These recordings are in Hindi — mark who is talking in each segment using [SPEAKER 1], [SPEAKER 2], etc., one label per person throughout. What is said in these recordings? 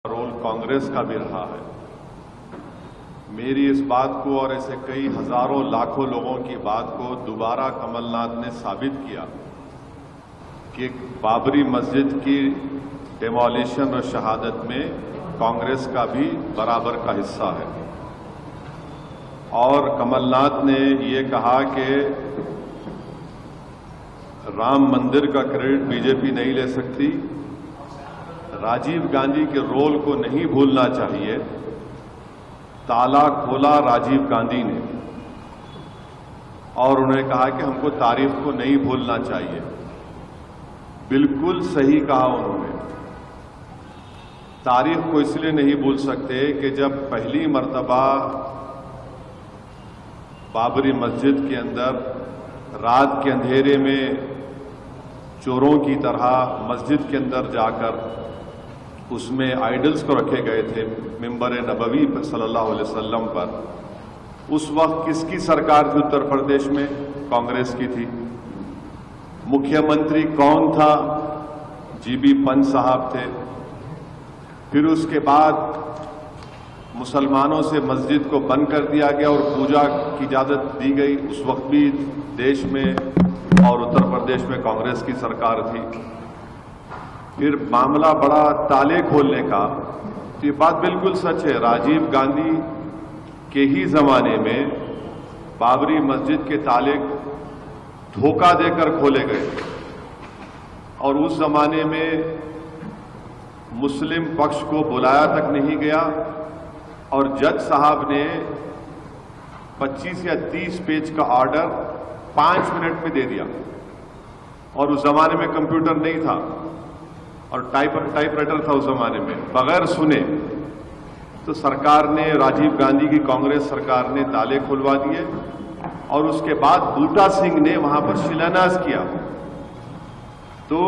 [SPEAKER 1] रोल कांग्रेस का भी रहा है। मेरी इस बात को और ऐसे कई हजारों लाखों लोगों की बात को दोबारा कमलनाथ ने साबित किया कि बाबरी मस्जिद की डेमोलिशन और शहादत में कांग्रेस का भी बराबर का हिस्सा है। और कमलनाथ ने ये कहा कि राम मंदिर का क्रेडिट बीजेपी नहीं ले सकती, राजीव गांधी के रोल को नहीं भूलना चाहिए। ताला खोला राजीव गांधी ने और उन्होंने कहा कि हमको तारीफ को नहीं भूलना चाहिए। बिल्कुल सही कहा उन्होंने। तारीफ को इसलिए नहीं भूल सकते कि जब पहली मर्तबा बाबरी मस्जिद के अंदर रात के अंधेरे में चोरों की तरह मस्जिद के अंदर जाकर उसमें आइडल्स को रखे गए थे मिंबर नबवी सल्लल्लाहु अलैहि वसल्लम पर, उस वक्त किसकी सरकार थी उत्तर प्रदेश में? कांग्रेस की थी। मुख्यमंत्री कौन था? जीबी पंत साहब थे। फिर उसके बाद मुसलमानों से मस्जिद को बंद कर दिया गया और पूजा की इजाजत दी गई। उस वक्त भी देश में और उत्तर प्रदेश में कांग्रेस की सरकार थी। फिर मामला बड़ा ताले खोलने का, तो ये बात बिल्कुल सच है। राजीव गांधी के ही जमाने में बाबरी मस्जिद के ताले धोखा देकर खोले गए और उस जमाने में मुस्लिम पक्ष को बुलाया तक नहीं गया और जज साहब ने 25 या 30 पेज का ऑर्डर 5 मिनट में दे दिया। और उस जमाने में कंप्यूटर नहीं था और टाइपराइटर था उस जमाने में। बगैर सुने तो सरकार ने, राजीव गांधी की कांग्रेस सरकार ने ताले खुलवा दिए और उसके बाद बूटा सिंह ने वहां पर शिलान्यास किया। तो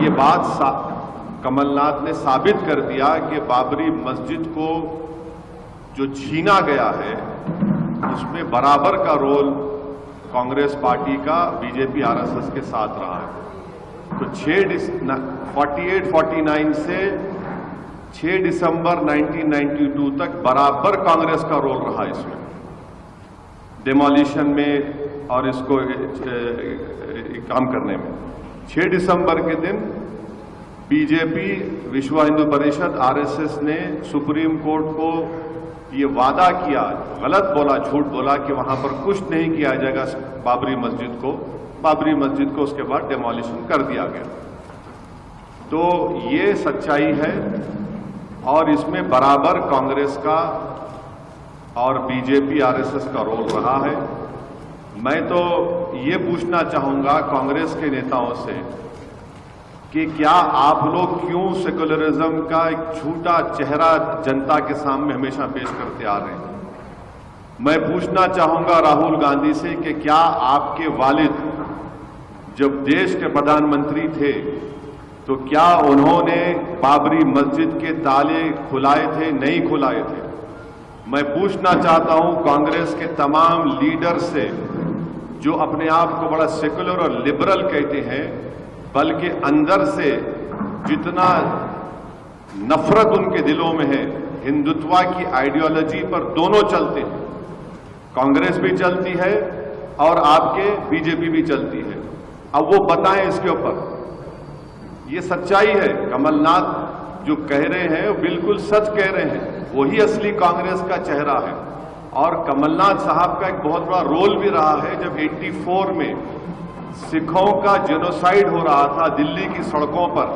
[SPEAKER 1] ये बात कमलनाथ ने साबित कर दिया कि बाबरी मस्जिद को जो छीना गया है उसमें बराबर का रोल कांग्रेस पार्टी का बीजेपी आरएसएस के साथ रहा है। तो 48-49 से 6 दिसंबर 1992 तक बराबर कांग्रेस का रोल रहा इसमें, डेमोलिशन में और इसको काम करने में। 6 दिसंबर के दिन बीजेपी, विश्व हिंदू परिषद, आरएसएस ने सुप्रीम कोर्ट को ये वादा किया, गलत बोला, झूठ बोला कि वहां पर कुछ नहीं किया जाएगा बाबरी मस्जिद को। बाबरी मस्जिद को उसके बाद डेमोलिशन कर दिया गया। तो ये सच्चाई है और इसमें बराबर कांग्रेस का और बीजेपी आरएसएस का रोल रहा है। मैं तो ये पूछना चाहूंगा कांग्रेस के नेताओं से कि क्या आप लोग क्यों सेकुलरिज्म का एक झूठा चेहरा जनता के सामने हमेशा पेश करते आ रहे हैं? मैं पूछना चाहूंगा राहुल गांधी से कि क्या आपके वालिद जब देश के प्रधानमंत्री थे तो क्या उन्होंने बाबरी मस्जिद के ताले खुलाए थे? नहीं खुलाए थे। मैं पूछना चाहता हूं कांग्रेस के तमाम लीडर से जो अपने आप को बड़ा सेकुलर और लिबरल कहते हैं, बल्कि अंदर से जितना नफरत उनके दिलों में है, हिंदुत्व की आइडियोलॉजी पर दोनों चलते हैं। कांग्रेस भी चलती है और आपके बीजेपी भी चलती है। अब वो बताएं इसके ऊपर। ये सच्चाई है। कमलनाथ जो कह रहे हैं वो बिल्कुल सच कह रहे हैं। वही असली कांग्रेस का चेहरा है। और कमलनाथ साहब का एक बहुत बड़ा रोल भी रहा है जब 84 में सिखों का जेनोसाइड हो रहा था दिल्ली की सड़कों पर।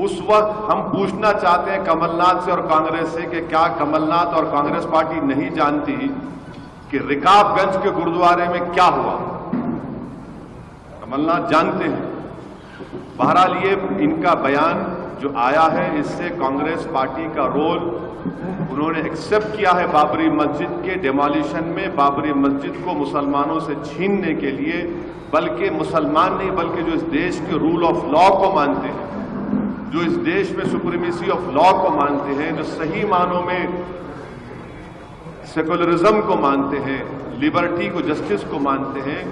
[SPEAKER 1] उस वक्त हम पूछना चाहते हैं कमलनाथ से और कांग्रेस से कि क्या कमलनाथ और कांग्रेस पार्टी नहीं जानती कि रिकाबगंज के गुरुद्वारे में क्या हुआ? कमलनाथ जानते हैं। बहरहाल ये इनका बयान जो आया है इससे कांग्रेस पार्टी का रोल, उन्होंने एक्सेप्ट किया है बाबरी मस्जिद के डेमोलिशन में, बाबरी मस्जिद को मुसलमानों से छीनने के लिए। बल्कि मुसलमान नहीं, बल्कि जो इस देश के रूल ऑफ लॉ को मानते हैं, जो इस देश में सुप्रीमेसी ऑफ लॉ को मानते हैं, जो सही मानों में सेकुलरिज्म को मानते हैं, लिबर्टी को, जस्टिस को मानते हैं,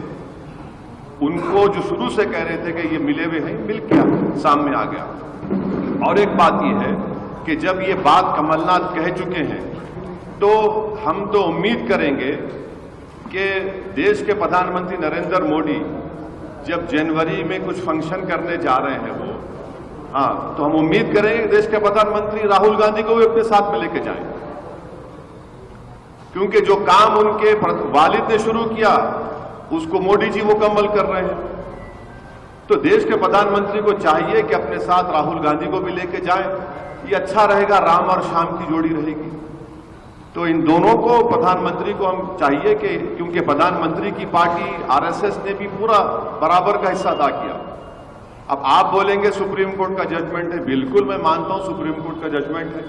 [SPEAKER 1] उनको जो शुरू से कह रहे थे कि ये मिले हुए हैं, मिल क्या सामने आ गया। और एक बात यह है कि जब ये बात कमलनाथ कह चुके हैं तो हम तो उम्मीद करेंगे कि देश के प्रधानमंत्री नरेंद्र मोदी जब जनवरी में कुछ फंक्शन करने जा रहे हैं वो, हाँ, तो हम उम्मीद करेंगे देश के प्रधानमंत्री राहुल गांधी को भी अपने साथ में लेके जाएं, क्योंकि जो काम उनके वालिद ने शुरू किया उसको मोदी जी मुकम्मल कर रहे हैं। तो देश के प्रधानमंत्री को चाहिए कि अपने साथ राहुल गांधी को भी लेके जाएं, ये अच्छा रहेगा, राम और श्याम की जोड़ी रहेगी। तो इन दोनों को, प्रधानमंत्री को हम चाहिए कि, क्योंकि प्रधानमंत्री की पार्टी आरएसएस ने भी पूरा बराबर का हिस्सा अदा किया। अब आप बोलेंगे सुप्रीम कोर्ट का जजमेंट है, बिल्कुल मैं मानता हूं सुप्रीम कोर्ट का जजमेंट है,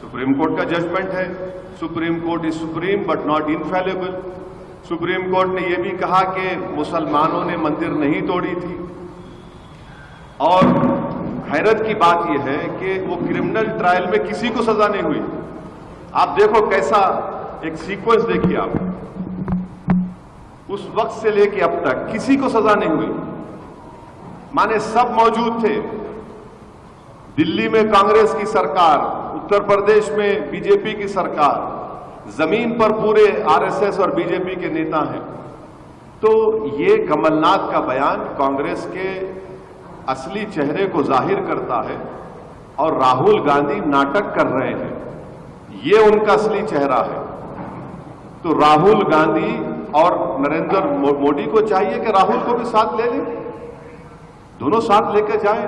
[SPEAKER 1] सुप्रीम कोर्ट का जजमेंट है। Supreme court is supreme but not infallible. Supreme court ने यह भी कहा कि मुसलमानों ने मंदिर नहीं तोड़ी थी। और हैरत की बात यह है कि वो क्रिमिनल ट्रायल में किसी को सजा नहीं हुई। आप देखो कैसा एक सीक्वेंस देखिए आप, उस वक्त से लेके अब तक किसी को सजा नहीं हुई, माने सब मौजूद थे। दिल्ली में कांग्रेस की सरकार, उत्तर प्रदेश में बीजेपी की सरकार, जमीन पर पूरे आरएसएस और बीजेपी के नेता हैं। तो ये कमलनाथ का बयान कांग्रेस के असली चेहरे को जाहिर करता है और राहुल गांधी नाटक कर रहे हैं, ये उनका असली चेहरा है। तो राहुल गांधी और नरेंद्र मोदी को चाहिए कि राहुल को भी साथ ले लें, दोनों साथ लेकर जाएं।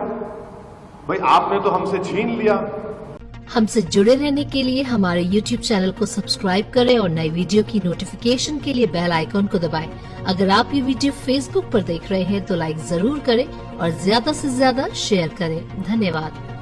[SPEAKER 1] भाई आपने तो हमसे छीन लिया।
[SPEAKER 2] हमसे जुड़े रहने के लिए हमारे YouTube चैनल को सब्सक्राइब करें और नई वीडियो की नोटिफिकेशन के लिए बेल आइकॉन को दबाएं। अगर आप ये वीडियो Facebook पर देख रहे हैं तो लाइक जरूर करें और ज्यादा से ज्यादा शेयर करें। धन्यवाद।